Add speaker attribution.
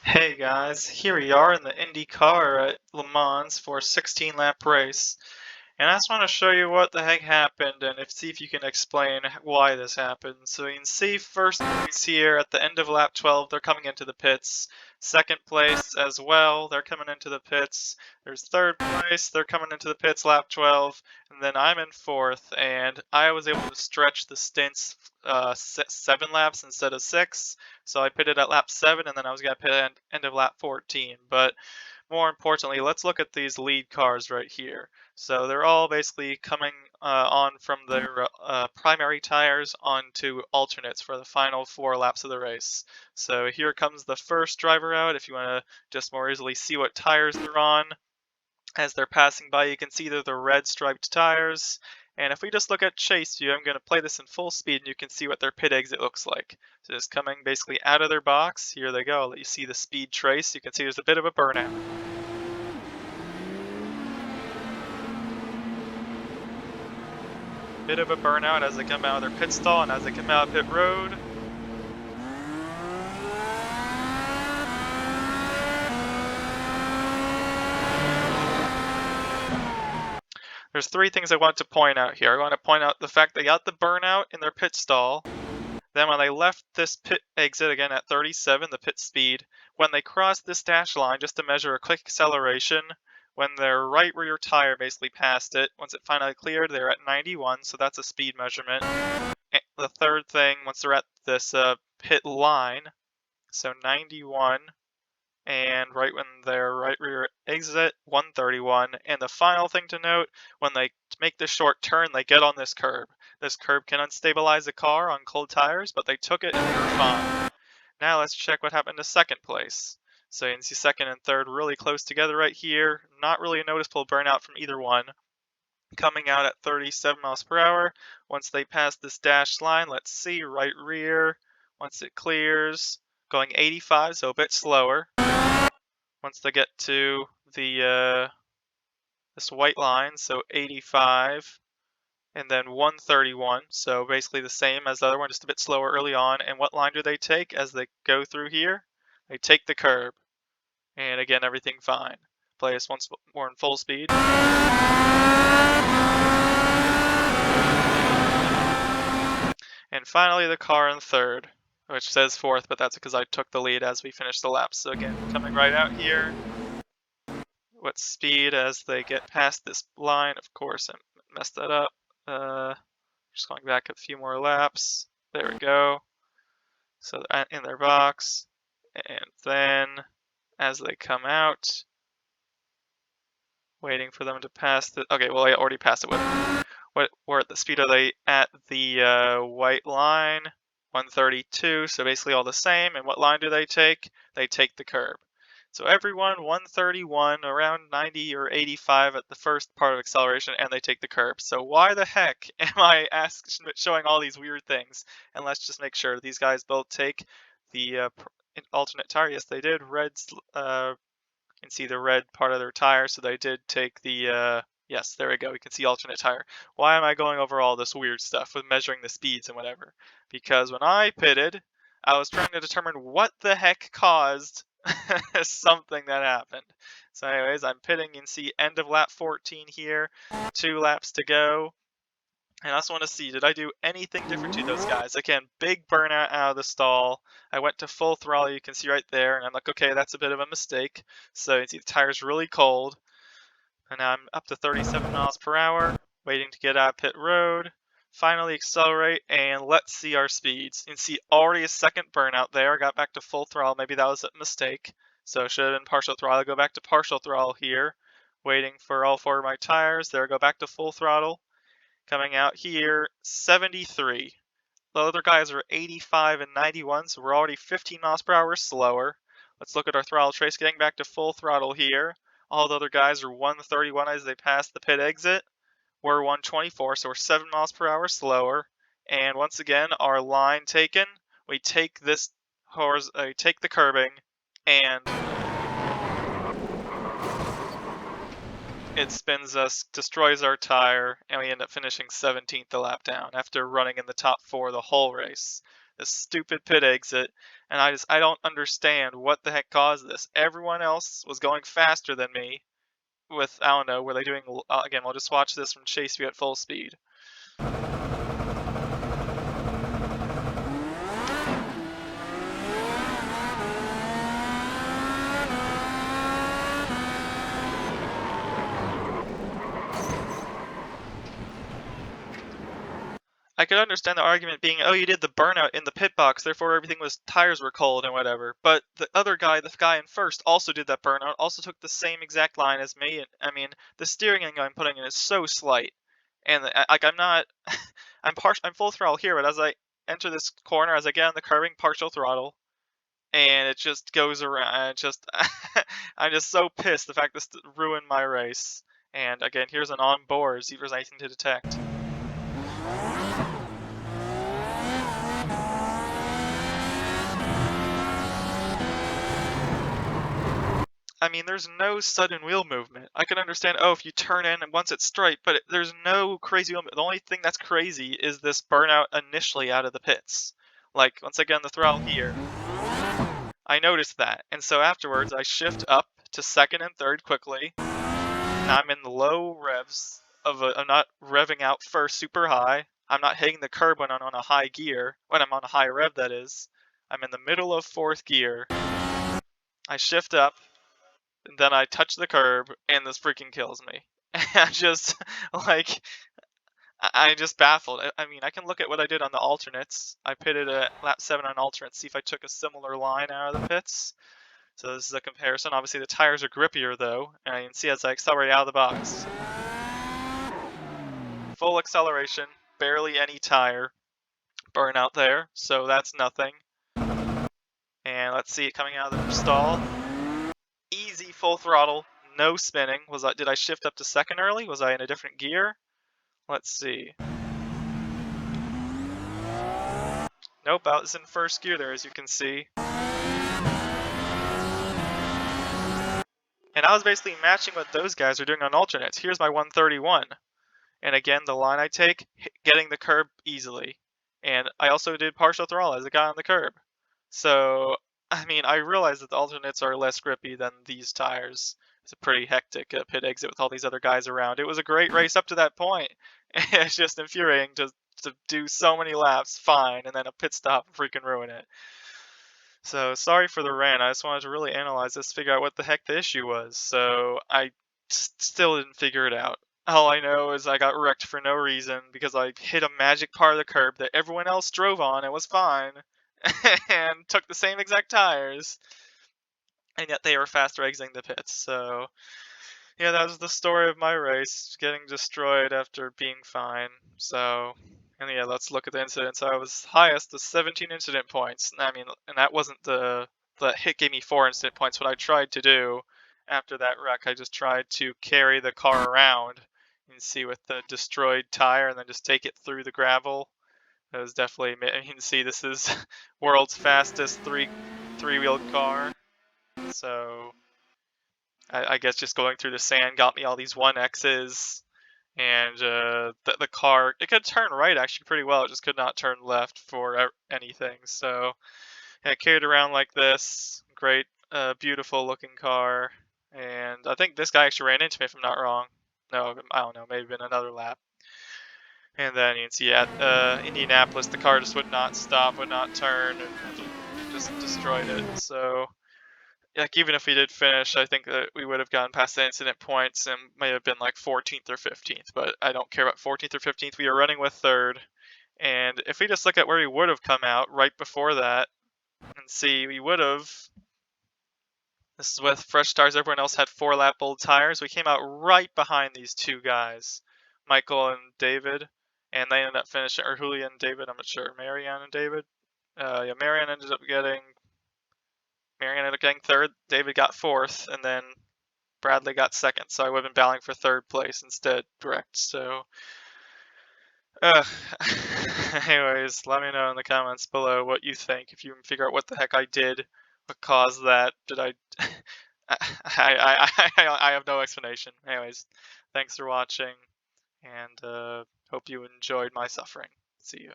Speaker 1: Hey guys, here we are in the Indy car at Le Mans for a 16 lap race. And I just want to show you what the heck happened and see if you can explain why this happened. So you can see first place here at the end of lap 12, they're coming into the pits. Second place as well, they're coming into the pits. There's third place, they're coming into the pits lap 12. And then I'm in fourth, and I was able to stretch the stints 7 laps instead of 6. So I pitted at lap 7, and then I was going to pit at end of lap 14. But more importantly, let's look at these lead cars right here. So they're all basically coming on from their primary tires onto alternates for the final 4 laps of the race. So here comes the first driver out. If you want to just more easily see what tires they're on, as they're passing by, you can see they're the red striped tires. And if we just look at chase view, I'm going to play this in full speed and you can see what their pit exit looks like. So just coming basically out of their box, here they go. I'll let you see the speed trace. You can see there's a bit of a burnout. Bit of a burnout as they come out of their pit stall and as they come out of pit road. There's 3 things I want to point out here. I want to point out the fact they got the burnout in their pit stall. Then when they left this pit exit again at 37, the pit speed, when they crossed this dash line just to measure a quick acceleration, when their right rear tire basically passed it, once it finally cleared, they're at 91, so that's a speed measurement. And the third thing, once they're at this pit line, so 91, and right when their right rear exit, 131. And the final thing to note, when they make this short turn, they get on this curb. This curb can unstabilize the car on cold tires, but they took it and they were fine. Now let's check what happened to second place. So you can see second and third really close together right here. Not really a noticeable burnout from either one. Coming out at 37 miles per hour. Once they pass this dashed line, let's see, right rear, once it clears, going 85, so a bit slower. Once they get to the this white line, so 85, and then 131, so basically the same as the other one, just a bit slower early on. And what line do they take as they go through here? They take the curb, and again, everything fine. Play this once more in full speed. And finally, the car in third, which says fourth, but that's because I took the lead as we finished the laps. So again, coming right out here. What speed as they get past this line? Of course, I messed that up. Just going back a few more laps. There we go. So they're in their box. And then as they come out, waiting for them to pass the... Okay, well, I already passed it with them. Where at the speed are they at the white line? 132, so basically all the same. And what line do they take? They take the curb. So everyone 131, around 90 or 85 at the first part of acceleration, and they take the curb. So why the heck am I showing all these weird things? And let's just make sure these guys both take the alternate tire. Yes, they did. Reds, you can see the red part of their tire, so they did take the yes, there we go. We can see alternate tire. Why am I going over all this weird stuff with measuring the speeds and whatever? Because when I pitted, I was trying to determine what the heck caused something that happened. So anyways, I'm pitting. You can see end of lap 14 here. 2 laps to go. And I also want to see, did I do anything different to those guys? Again, big burnout out of the stall. I went to full throttle, you can see right there. And I'm like, okay, that's a bit of a mistake. So you can see the tire's really cold. And now I'm up to 37 miles per hour, waiting to get out of pit road. Finally accelerate, and let's see our speeds. You can see already a second burnout there. I got back to full throttle. Maybe that was a mistake. So it should have been partial throttle. I go back to partial throttle here, waiting for all 4 of my tires. There, I go back to full throttle. Coming out here, 73. The other guys are 85 and 91, so we're already 15 miles per hour slower. Let's look at our throttle trace. Getting back to full throttle here. All the other guys are 131 as they pass the pit exit. We're 124, so we're 7 miles per hour slower. And once again, our line taken. We take this take the curbing, and it spins us, destroys our tire, and we end up finishing 17th the lap down after running in the top 4 the whole race. This stupid pit exit and I don't understand what the heck caused this. Everyone else was going faster than me with, I don't know, were they doing, again, we'll just watch this from chase view at full speed. I could understand the argument being, oh, you did the burnout in the pit box, therefore everything was, tires were cold and whatever. But the other guy, the guy in first, also did that burnout, also took the same exact line as me. And I mean, the steering angle I'm putting in is so slight, and like I'm not, I'm full throttle here, but as I enter this corner, as I get on the curving, partial throttle, and it just goes around. It just, I'm just so pissed. The fact this ruined my race. And again, here's an on board, see if there's anything to detect. I mean, there's no sudden wheel movement. I can understand, oh, if you turn in and once it's straight, but there's no crazy wheel movement. The only thing that's crazy is this burnout initially out of the pits. Like, once again, the throttle here. I noticed that, and so afterwards I shift up to second and third quickly. Now I'm in the low revs I'm not revving out first super high. I'm not hitting the curb when I'm on a high gear, when I'm on a high rev, that is. I'm in the middle of fourth gear. I shift up, and then I touch the curb, and this freaking kills me. I just, like, I just baffled. I mean, I can look at what I did on the alternates. I pitted at lap 7 on alternates, see if I took a similar line out of the pits. So this is a comparison. Obviously the tires are grippier though, and you can see as I accelerate out of the box. Full acceleration, barely any tire burnout there, so that's nothing. And let's see it coming out of the stall. Easy full throttle, no spinning. Did I shift up to second early? Was I in a different gear? Let's see. Nope, I was in first gear there, as you can see. And I was basically matching what those guys are doing on alternates. Here's my 131. And again, the line I take, getting the curb easily. And I also did partial throttle as a guy on the curb. So, I mean, I realize that the alternates are less grippy than these tires. It's a pretty hectic pit exit with all these other guys around. It was a great race up to that point. It's just infuriating to do so many laps fine and then a pit stop and freaking ruin it. So sorry for the rant. I just wanted to really analyze this, figure out what the heck the issue was. So I still didn't figure it out. All I know is I got wrecked for no reason because I hit a magic part of the curb that everyone else drove on and was fine and took the same exact tires, and yet they were faster exiting the pits. So yeah, that was the story of my race, getting destroyed after being fine. So, and yeah, let's look at the incidents. I was highest with 17 incident points. I mean, and that wasn't the hit gave me 4 incident points. What I tried to do after that wreck, I just tried to carry the car around and see with the destroyed tire, and then just take it through the gravel. That was definitely. You can see this is world's fastest three-wheeled car. So I guess just going through the sand got me all these 1Xs, and the car, it could turn right actually pretty well, it just could not turn left for anything. So yeah, it carried around like this. Great, beautiful looking car, and I think this guy actually ran into me if I'm not wrong. No, I don't know, maybe been another lap. And then you can see at Indianapolis, the car just would not stop, would not turn, and just destroyed it. So like, even if we did finish, I think that we would have gone past the incident points and may have been like 14th or 15th, but I don't care about 14th or 15th. We are running with third. And if we just look at where we would have come out right before that and see, we would have, this is with fresh tires, everyone else had 4-lap old tires. We came out right behind these two guys, Michael and David, and they ended up finishing, or Julian and David, I'm not sure, Marianne and David. Yeah, Marianne ended up getting third, David got fourth, and then Bradley got second, so I would have been battling for third place instead, correct? So, anyways, let me know in the comments below what you think. If you can figure out what the heck I did, what caused that, did I... I have no explanation. Anyways, thanks for watching, and hope you enjoyed my suffering. See you.